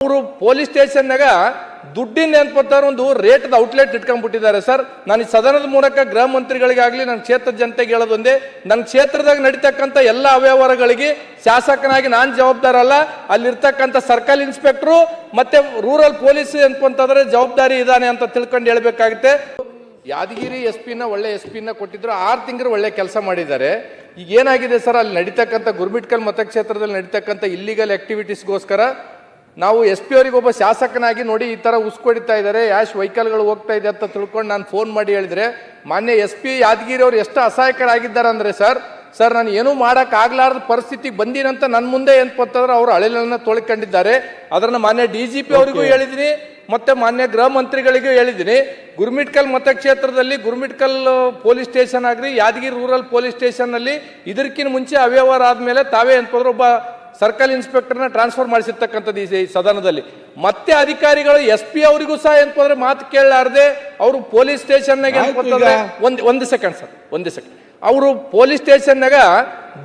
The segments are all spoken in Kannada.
ಅವರು ಪೊಲೀಸ್ ಸ್ಟೇಷನ್ನಾಗ ದುಡ್ಡಿನ ಏನ್ಪತ್ತಾರ ಒಂದು ರೇಟ್ದ ಔಟ್ಲೆಟ್ ಇಟ್ಕೊಂಡ್ಬಿಟ್ಟಿದ್ದಾರೆ ಸರ್. ನಾನು ಈ ಸದನದ ಮೂಲಕ ಗೃಹ ಮಂತ್ರಿಗಳಿಗಾಗ್ಲಿ ನನ್ನ ಕ್ಷೇತ್ರದ ಜನತೆಗೆ ಹೇಳೋದೊಂದೇ, ನನ್ನ ಕ್ಷೇತ್ರದಾಗ ನಡೀತಕ್ಕಂಥ ಎಲ್ಲ ಅವ್ಯವಹಾರಗಳಿಗೆ ಶಾಸಕನಾಗಿ ನಾನು ಜವಾಬ್ದಾರ ಅಲ್ಲ, ಅಲ್ಲಿರ್ತಕ್ಕಂಥ ಸರ್ಕಲ್ ಇನ್ಸ್ಪೆಕ್ಟ್ರು ಮತ್ತೆ ರೂರಲ್ ಪೊಲೀಸ್ ಏನ್ಪಂತಂದ್ರೆ ಜವಾಬ್ದಾರಿ ಇದಾನೆ ಅಂತ ತಿಳ್ಕೊಂಡು ಹೇಳ್ಬೇಕಾಗುತ್ತೆ. ಯಾದಗಿರಿ SP-ನ ಒಳ್ಳೆ SP-ನ ಕೊಟ್ಟಿದ್ರು, 6 ತಿಂಗಳು ಒಳ್ಳೆ ಕೆಲಸ ಮಾಡಿದ್ದಾರೆ. ಈಗ ಏನಾಗಿದೆ ಸರ್, ಅಲ್ಲಿ ನಡೀತಕ್ಕಂಥ ಗುರ್ಮಿಟ್ಕಲ್ ಮತಕ್ಷೇತ್ರದಲ್ಲಿ ನಡೀತಕ್ಕಂಥ ಇಲ್ಲಿಗಲ್ ಆಕ್ಟಿವಿಟೀಸ್ಗೋಸ್ಕರ ನಾವು SP ಅವರಿಗೆ ಒಬ್ಬ ಶಾಸಕನಾಗಿ ನೋಡಿ ಈ ತರ ಉಸ್ಕೊಡಿತಾ ಇದ್ದಾರೆ, ಯಾಶ್ ವೆಹಿಕಲ್ಗಳು ಹೋಗ್ತಾ ಇದೆ ಅಂತ ತಿಳ್ಕೊಂಡು ನಾನು ಫೋನ್ ಮಾಡಿ ಹೇಳಿದ್ರೆ ಮಾನ್ಯ SP ಯಾದಗಿರಿ ಅವರು ಎಷ್ಟು ಅಸಹಾಯಕರಾಗಿದ್ದಾರೆ ಅಂದ್ರೆ ಸರ್ ನಾನು ಏನೂ ಮಾಡಕ್ ಆಗ್ಲಾರ್ದ ಪರಿಸ್ಥಿತಿಗೆ ಬಂದಿನಂತ ನನ್ನ ಮುಂದೆ ಏನ್ಪಂತಂದ್ರೆ ಅವರು ಅಳಿಲನ್ನ ತೊಳ್ಕೊಂಡಿದ್ದಾರೆ. ಅದನ್ನ ಮಾನ್ಯ DGP ಅವರಿಗೂ ಹೇಳಿದೀನಿ, ಮತ್ತೆ ಮಾನ್ಯ ಗೃಹ ಮಂತ್ರಿಗಳಿಗೂ ಹೇಳಿದ್ದೀನಿ. ಗುರ್ಮಿಟ್ಕಲ್ ಮತಕ್ಷೇತ್ರದಲ್ಲಿ ಗುರ್ಮಿಟ್ಕಲ್ ಪೊಲೀಸ್ ಸ್ಟೇಷನ್ ಆಗ್ರಿ, ಯಾದಗಿರಿ ರೂರಲ್ ಪೊಲೀಸ್ ಸ್ಟೇಷನ್ ನಲ್ಲಿ ಇದಕ್ಕಿಂತ ಮುಂಚೆ ಅವ್ಯವಹಾರ ಆದ್ಮೇಲೆ ತಾವೇ ಏನ್ಪಂದ್ರೆ ಒಬ್ಬ ಸರ್ಕಲ್ ಇನ್ಸ್ಪೆಕ್ಟರ್ನ ಟ್ರಾನ್ಸ್ಫರ್ ಮಾಡಿಸಿರ್ತಕ್ಕಂಥದ್ದು ಈ ಸದನದಲ್ಲಿ. ಮತ್ತೆ ಅಧಿಕಾರಿಗಳು SP ಅವರಿಗೂ ಸಹ ಏನ್ಪಂದ್ರೆ ಮಾತು ಕೇಳಲಾರ್ದೆ ಅವರು ಪೊಲೀಸ್ ಸ್ಟೇಷನ್ನಾಗ ಏನ್ಪಂತಂದ್ರೆ ಒಂದು ಸೆಕೆಂಡ್ ಅವರು ಪೊಲೀಸ್ ಸ್ಟೇಷನ್ನಾಗ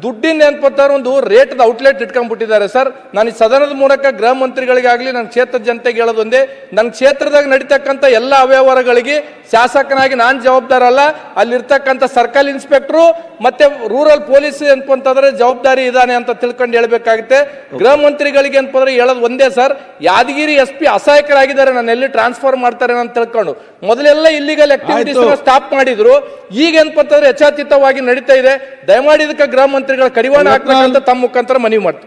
ದುಡ್ಡಿನ ಏನ್ಪತ್ತಾರ ಒಂದು ರೇಟ್ದ ಔಟ್ಲೆಟ್ ಇಟ್ಕೊಂಡ್ಬಿಟ್ಟಿದ್ದಾರೆ ಸರ್. ನಾನು ಈ ಸದನದ ಮೂಲಕ ಗೃಹ ಮಂತ್ರಿಗಳಿಗಾಗ್ಲಿ ನನ್ನ ಕ್ಷೇತ್ರದ ಜನತೆಗೆ ಹೇಳೋದೊಂದೇ, ನನ್ನ ಕ್ಷೇತ್ರದಾಗ ನಡೀತಕ್ಕಂಥ ಎಲ್ಲ ಅವ್ಯವಹಾರಗಳಿಗೆ ಶಾಸಕನಾಗಿ ನಾನು ಜವಾಬ್ದಾರ ಅಲ್ಲ, ಅಲ್ಲಿರ್ತಕ್ಕಂಥ ಸರ್ಕಲ್ ಇನ್ಸ್ಪೆಕ್ಟ್ರು ಮತ್ತೆ ರೂರಲ್ ಪೊಲೀಸ್ ಏನ್ಪಂತಂದ್ರೆ ಜವಾಬ್ದಾರಿ ಇದಾನೆ ಅಂತ ತಿಳ್ಕೊಂಡು ಹೇಳ್ಬೇಕಾಗುತ್ತೆ. ಗೃಹ ಮಂತ್ರಿಗಳಿಗೆ ಏನ್ಪಂದ್ರೆ ಹೇಳೋದು ಒಂದೇ ಸರ್, ಯಾದಗಿರಿ SP ಅಸಹಾಯಕರಾಗಿದ್ದಾರೆ, ನಾನು ಎಲ್ಲಿ ಟ್ರಾನ್ಸ್ಫರ್ ಮಾಡ್ತಾರೆ ಅಂತ ತಿಳ್ಕೊಂಡು ಮೊದಲೆಲ್ಲ ಇಲ್ಲಿಗಲ್ ಆಕ್ಟಿವಿಟೀಸ್ ಸ್ಟಾಪ್ ಮಾಡಿದ್ರು, ಈಗ ಏನ್ಪಂತಂದ್ರೆ ಯಥಾತೀತವಾಗಿ ನಡೀತಾ ಇದೆ. ದಯಮಾಡಿ ಇದಕ್ಕೆ ಗೃಹ ಮಂತ್ರಿಗಳ ಕಡಿವಾಣ ಹಾಕ್ಬೇಕಂತ ತಮ್ಮ ಮುಖಾಂತರ ಮನವಿ ಮಾಡ್ತೀವಿ.